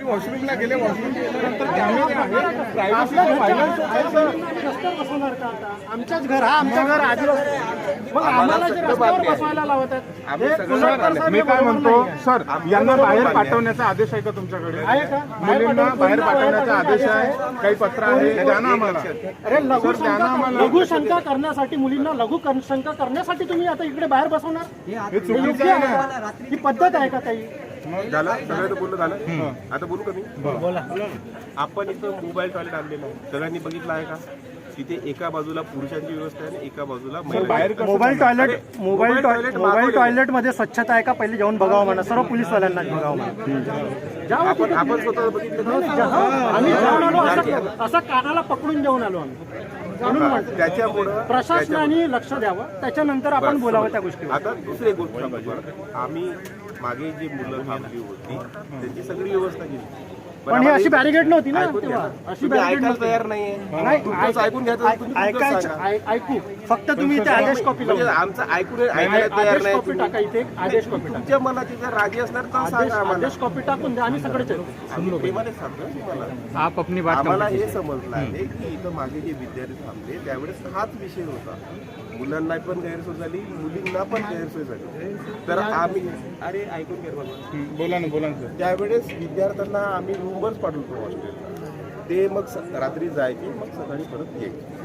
वॉशरूमला गेले, वॉशरूम गेल्यानंतर कॅमेरे आहे, प्रायव्हसी बसवणार का आता? आमच्याच घर, हा आमचं घर आदिवासी, मग आम्हाला जे रस्त्यावर बसवायला लावतात. मी काय म्हणतो सर, यांना बाहेर पाठवण्याचा आदेश आहे का तुमच्याकडे? आहे का? मुलींना बाहेर पाठवण्याचा आदेश आहे, काही पत्र आहे, द्या ना आम्हाला. अरे लघुशंका करण्यासाठी, मुलींना लघुशंका करण्यासाठी तुम्ही आता इकडे बाहेर बसवणार? हे चुकीचं आहे ना. ही पद्धत आहे का काही? झालं सगळं बोलणं झालं. आता बोलू का मी? बोला. आपण इथं मोबाईल टॉयलेट आणलेलं आहे, सगळ्यांनी बघितलं आहे का? तिथे एका बाजूला पुरुषांची व्यवस्था आहे आणि एका बाजूला मोबाईल टॉयलेट मध्ये स्वच्छता आहे का? पहिले जाऊन बघावं म्हणा, सर्व पोलीसवाल्यांना बघावं म्हणा. आपण स्वतः बघितलं. आम्ही जाऊन आलो, असा कानाला पकडून जाऊन आलो आम्ही. त्याच्यामुळे प्रशासनाने लक्ष द्यावं, त्याच्यानंतर आपण बोलावं त्या गोष्टी. आता दुसरी एक गोष्ट सांगतो, आम्ही मागे जी मुलं थांबली होती त्यांची सगळी व्यवस्था केली, पण ही अशी बॅरिगेड नव्हती ना ऐकून तेव्हा. घ्या. अशी तुम्ही बॅरिगेड ऐकायला तयार नाहीये. तुमचं ऐकून घ्यायचं, ऐकू फक्त तुम्ही इथे आदेश कॉपी म्हणजे आमचं ऐकून ऐकायला तयार आदेश नाही. कॉपी टाका इथे, आदेश कॉपी टाका. तुमच्या मनाची जर राजी असणार तर सांगा आम्हाला. आदेश कॉपी टाकून द्या, आम्ही सगळेच येतो. आम्ही प्रेमाने सांगतो तुम्हाला. आम्हाला हे समजलं आहे की इथं मागे जे विद्यार्थी थांबले त्यावेळेस हाच विषय होता. मुलांना पण गैरसोय झाली, मुलींना पण गैरसोय झाली. तर आम्ही ऐकून घ्या मला. बोला ना, बोला ना. त्यावेळेस विद्यार्थ्यांना आम्ही रूमवरच पाठवतो हॉस्टेलला. ते मग रात्री जायचे, मग सकाळी परत यायचे.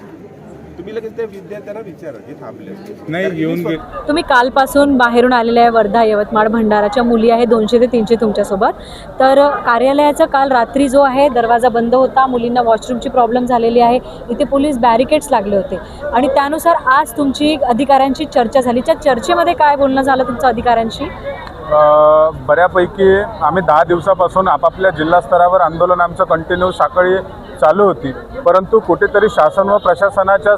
तुम्ही लगेच त्या विद्यार्थ्यांना विचारा जे थांबले नाही येऊन गेले. तुम्ही कालपासून बाहेरून आलेल्या आहे, वर्धा, यवतमाळ, भंडाराच्या मुली आहे 200 ते 300 तुमच्यासोबत. तर कार्यालयाचा काल रात्री जो आहे दरवाजा बंद होता, मुलींना वॉशरूमची प्रॉब्लेम झालेली आहे, इथे पोलीस बॅरिकेड्स लागले होते आणि त्यानुसार आज तुमची अधिकाऱ्यांची चर्चा झाली. त्या चर्चेमध्ये काय बोलणं झालं तुमचं अधिकाऱ्यांशी? बऱ्यापैकी आम्ही 10 दिवसापासून आपापल्या जिल्हा स्तरावर आंदोलन आमचं कंटिन्यू साखळी चालू होती, परंतु कुठेतरी शासन व प्रशासनाच्या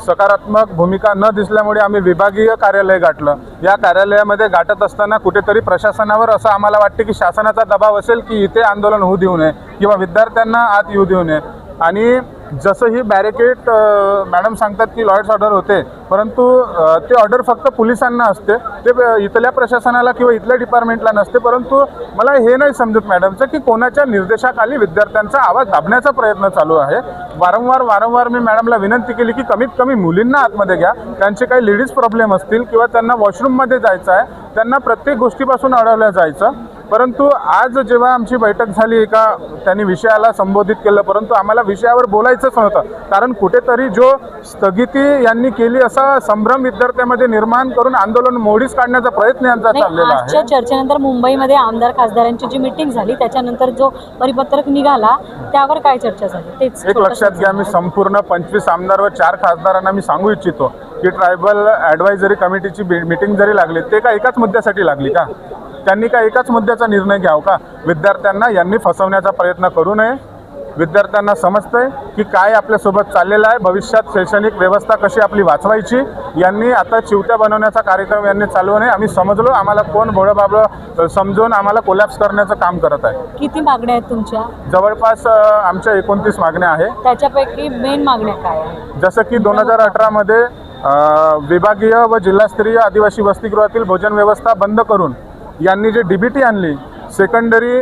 सकारात्मक भूमिका न दिसल्यामुळे आम्ही विभागीय कार्यालय गाठलं. या कार्यालयामध्ये गाठत असताना कुठेतरी प्रशासनावर असं आम्हाला वाटते की शासनाचा दबाव असेल की इथे आंदोलन होऊ देऊ नये किंवा विद्यार्थ्यांना आत येऊ देऊ नये. आणि जसं ही बॅरिकेड मॅडम सांगतात की लॉयर्स ऑर्डर होते, परंतु ते ऑर्डर फक्त पोलिसांना असते, ते इथल्या प्रशासनाला किंवा इथल्या डिपार्टमेंटला नसते. परंतु मला हे नाही समजत मॅडमचं की कोणाच्या निर्देशाखाली विद्यार्थ्यांचा आवाज दाबण्याचा प्रयत्न चालू आहे. वारंवार मी मॅडमला विनंती केली की कमीत कमी मुलींना आतमध्ये घ्या, त्यांचे काही लेडीज प्रॉब्लेम असतील किंवा त्यांना वॉशरूममध्ये जायचं आहे, त्यांना प्रत्येक गोष्टीपासून अडवलं जायचं. परंतु आज जेव्हा आमची बैठक झाली का त्यांनी विषयाला संबोधित केलं, परंतु आम्हाला विषयावर बोलायचंच नव्हतं. कारण कुठेतरी जो स्थगिती यांनी केली असा संभ्रम विद्यार्थ्यांमध्ये निर्माण करून आंदोलन मोडीस काढण्याचा प्रयत्न यांचा चाललेला आहे. आजच्या चर्चेनंतर मुंबईमध्ये आमदार खासदारांची जी मीटिंग झाली त्याच्यानंतर जो परिपत्रक निघाला त्यावर काय चर्चा झाली तेच एक लक्षात घ्या, मी संपूर्ण 25 आमदार व 4 खासदारांना मी सांगू इच्छितो की ट्रायबल ॲडवायझरी कमिटीची मीटिंग जरी लागली ते का एकाच मुद्द्यासाठी लागली का? त्यांनी का एकाच मुद्द्याचा निर्णय घ्यावा का? विद्यार्थ्यांना यांनी फसवण्याचा प्रयत्न करू नये. विद्यार्थ्यांना समजतंय की काय आपल्यासोबत चाललेलं आहे, भविष्यात शैक्षणिक व्यवस्था कशी आपली वाचवायची. यांनी आता चिवत्या बनवण्याचा कार्यक्रम यांनी चालवू नये. आम्ही समजलो, आम्हाला कोण भोळं समजून आम्हाला कोलॅप्स करण्याचं काम करत आहे. किती मागण्या आहेत तुमच्या? जवळपास आमच्या 29 मागण्या आहे. त्याच्यापैकी मेन मागण्या काय आहेत? जसं की 2018 मध्ये विभागीय व जिल्हास्तरीय आदिवासी वसतिगृहातील भोजन व्यवस्था बंद करून यांनी जे डीबीटी आणली सेकंडरी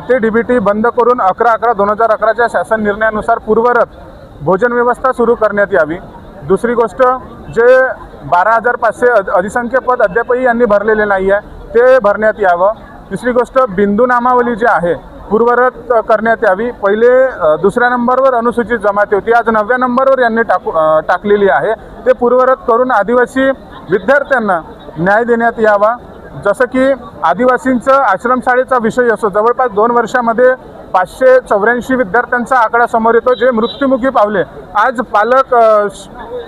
ते डीबीटी बंद करून 11/11/2011च्या शासन निर्णयानुसार पूर्वरत भोजन व्यवस्था सुरू करण्यात यावी. दुसरी गोष्ट, जे 12,500 अधिसंख्य पद अद्यापही यांनी भरलेले नाही आहे ते भरण्यात यावं. तिसरी गोष्ट, बिंदू नामावली जी आहे पूर्वरत करण्यात यावी. पहिले 2ऱ्या नंबरवर अनुसूचित जमाती होती, आज 9व्या नंबरवर यांनी टाकलेली आहे. ते पूर्वरत करून आदिवासी विद्यार्थ्यांना न्याय देण्यात यावा. जसं की आदिवासींचं आश्रमशाळेचा विषय असो, जवळपास 2 वर्षामध्ये 584 विद्यार्थ्यांचा आकडा समोर येतो जे मृत्युमुखी पावले. आज पालक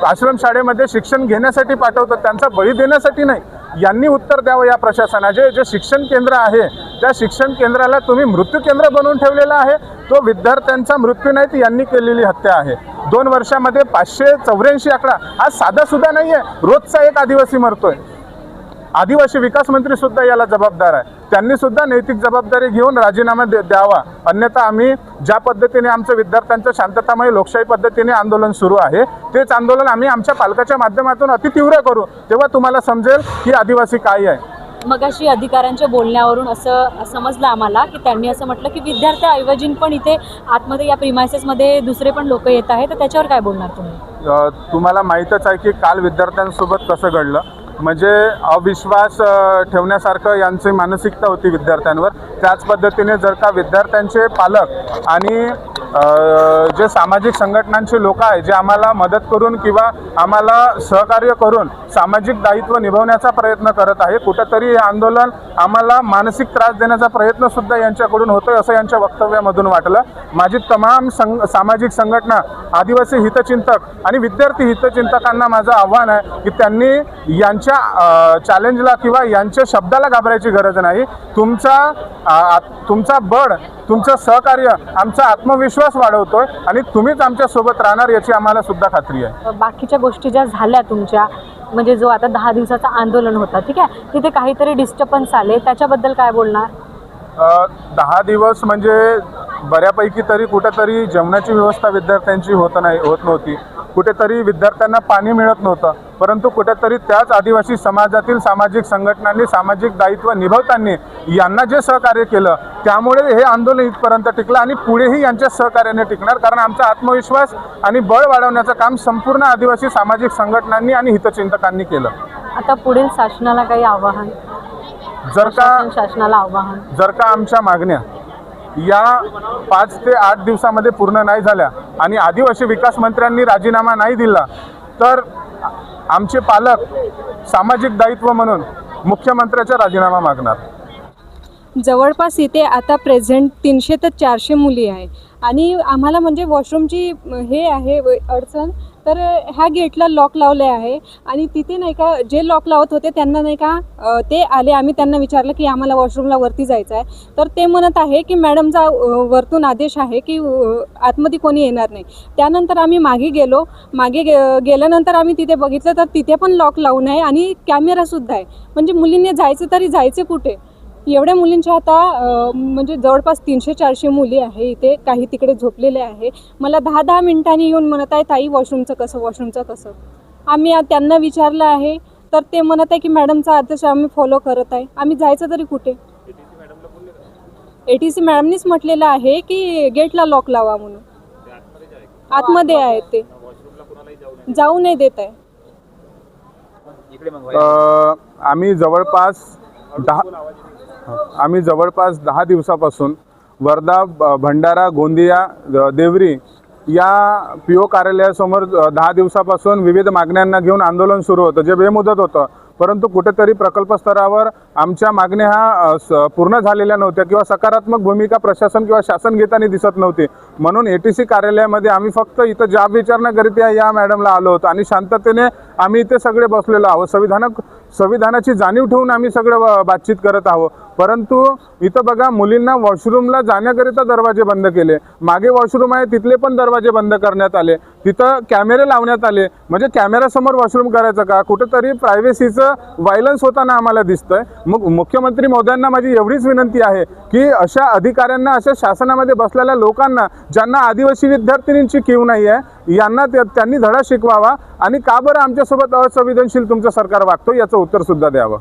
आश्रमशाळेमध्ये शिक्षण घेण्यासाठी पाठवतात, त्यांचा बळी देण्यासाठी नाही. यांनी उत्तर द्यावं या प्रशासनाचे. जे शिक्षण केंद्र आहे त्या शिक्षण केंद्राला तुम्ही मृत्यू केंद्र बनवून ठेवलेलं आहे. तो विद्यार्थ्यांचा मृत्यू नाही, ती यांनी केलेली हत्या आहे. 2 वर्षामध्ये 584 आकडा हा साधासुद्धा नाही आहे. रोजचा एक आदिवासी मरतोय. आदिवासी विकास मंत्री सुद्धा याला जबाबदार आहे. त्यांनी सुद्धा नैतिक जबाबदारी घेऊन राजीनामा द्यावा, अन्यथा आम्ही ज्या पद्धतीने आमच्या विद्यार्थ्यांचं शांततामय लोकशाही पद्धतीने आंदोलन सुरू आहे तेच आंदोलन आम्ही आमच्या पालकाच्या माध्यमातून अतितीव्र करू. तेव्हा तुम्हाला समजेल की आदिवासी काय आहे. मगाशी अधिकाऱ्यांच्या बोलण्यावरून असं समजलं आम्हाला की त्यांनी असं म्हटलं की विद्यार्थ्याऐवजी पण इथे आतमध्ये या प्रिमायसेसमध्ये दुसरे पण लोक येत आहेत, तर त्याच्यावर काय बोलणार तुम्ही? तुम्हाला माहीतच आहे की काल विद्यार्थ्यांसोबत कसं घडलं, म्हणजे अविश्वास ठेवण्यासारखं यांची मानसिकता होती विद्यार्थ्यांवर. त्याच पद्धतीने जर का विद्यार्थ्यांचे पालक आणि जे सामाजिक संघटनांचे लोक आहे जे आम्हाला मदत करून किंवा आम्हाला सहकार्य करून सामाजिक दायित्व निभवण्याचा प्रयत्न करत आहे, कुठंतरी हे आंदोलन आम्हाला मानसिक त्रास देण्याचा प्रयत्नसुद्धा यांच्याकडून होतोय असं यांच्या वक्तव्यामधून वाटलं. माझी तमाम सामाजिक संघटना, आदिवासी हितचिंतक आणि विद्यार्थी हितचिंतकांना माझं आव्हान आहे की त्यांनी यांच्या चॅलेंजला किंवा यांच्या शब्दाला घाबरायची गरज नाही. तुमचा बळ, तुमचं सहकार्य आमचा आत्मविश्वास वाढवतोय आणि तुम्हीच आमच्या सोबत राहणार याची आम्हाला सुद्धा खात्री आहे. बाकीच्या गोष्टी ज्या झाल्या तुमच्या, म्हणजे जो आता 10 दिवसाचं आंदोलन होता, ठीक आहे, तिथे काहीतरी डिस्टर्बन्स आले, त्याच्याबद्दल काय बोलणार? 10 दिवस म्हणजे बऱ्यापैकी तरी कुठेतरी जेवणाची व्यवस्था विद्यार्थ्यांची होत नव्हती, कुठेतरी विद्यार्थ्यांना पाणी मिळत नव्हतं, परंतु कुठेतरी त्याच आदिवासी समाजातील सामाजिक संघटनांनी सामाजिक दायित्व निभवताना यांना जे सहकार्य केलं त्यामुळे हे आंदोलन इथपर्यंत टिकलं आणि पुढेही यांच्या सहकार्याने टिकणार, कारण आमचा आत्मविश्वास आणि बळ वाढवण्याचं काम संपूर्ण आदिवासी सामाजिक संघटनांनी आणि हितचिंतकांनी केलं. आता पुढील शासनाला काही आवाहन? शासनाला आवाहन जर का आमच्या मागण्या या 5 ते 8 दिवसामध्ये पूर्ण नाही झाल्या आणि आदिवासी विकास मंत्र्यांनी राजीनामा नाही दिला तर आमचे पालक सामाजिक दायित्व म्हणून मुख्यमंत्र्याचा राजीनामा मागणार. जवळपास इथे आता प्रेझेंट 300 ते 400 मुली आहे आणि आम्हाला म्हणजे वॉशरूमची हे आहे अडचण, तर ह्या गेटला लॉक लावले आहे आणि तिथे नाही का जे लॉक लावत होते त्यांना नाही का ते आले, आम्ही त्यांना विचारलं की आम्हाला वॉशरूमला वरती जायचं आहे, तर ते म्हणत आहे की मॅडमचा वरतून आदेश आहे की आतमध्ये कोणी येणार नाही. त्यानंतर आम्ही मागे गेल्यानंतर आम्ही तिथे बघितलं तर तिथे पण लॉक लावून आहे आणि कॅमेरासुद्धा आहे. म्हणजे मुलींनी जायचं तरी जायचे कुठे? एवढ्या मुलींच्या आता म्हणजे जवळपास 300-400 मुली आहे इथे, काही तिकडे झोपलेले आहे. मला 10-10 मिनिटांनी येऊन म्हणत आहे ताई वॉशरूमचं कसं. आम्ही त्यांना विचारलं आहे तर ते म्हणत आहे की मॅडमचा आदेश आम्ही फॉलो करत आहे. आम्ही जायचं तरी कुठे? ATC मॅडमनीच म्हटलेलं आहे की गेटला लॉक लावा म्हणून. आतमध्ये आहे ते, जाऊ नाही देत आहे. आम्ही जवळपास 10 दिवसापासून वर्धा, भंडारा, गोंदिया, देवरी या PO कार्यालयासमोर 10 दिवसापासून विविध मागण्यांना घेऊन आंदोलन सुरू होतं, जे बेमुदत होतं, परंतु कुठेतरी प्रकल्प स्तरावर आमच्या मागण्या ह्या पूर्ण झालेल्या नव्हत्या किंवा सकारात्मक भूमिका प्रशासन किंवा शासन घेताना दिसत नव्हती. म्हणून ATC कार्यालयामध्ये आम्ही फक्त इथं जाब विचारण्याकरिता या मॅडमला आलो होतो आणि शांततेने आम्ही इथे सगळे बसलेलो आहोत. संविधानाची जाणीव ठेवून आम्ही सगळं बातचीत करत आहोत. परंतु इथं बघा, मुलींना वॉशरूमला जाण्याकरिता दरवाजे बंद केले, मागे वॉशरूम आहे तिथले पण दरवाजे बंद करण्यात आले, तिथं कॅमेरे लावण्यात आले. म्हणजे कॅमेऱ्यासमोर वॉशरूम करायचं का? कुठेतरी प्रायव्हसीचं व्हायलन्स होताना आम्हाला दिसतंय. मग मुख्यमंत्री महोदयांना माझी एवढीच विनंती आहे की अशा अधिकाऱ्यांना, अशा शासनामध्ये बसलेल्या लोकांना ज्यांना आदिवासी विद्यार्थिनींची कीव नाही आहे, यांना त्यांनी धडा शिकवावा आणि का बरं आमच्यासोबत असंवेदनशील तुमचं सरकार वागतो याचं उत्तर सुद्धा द्यावं.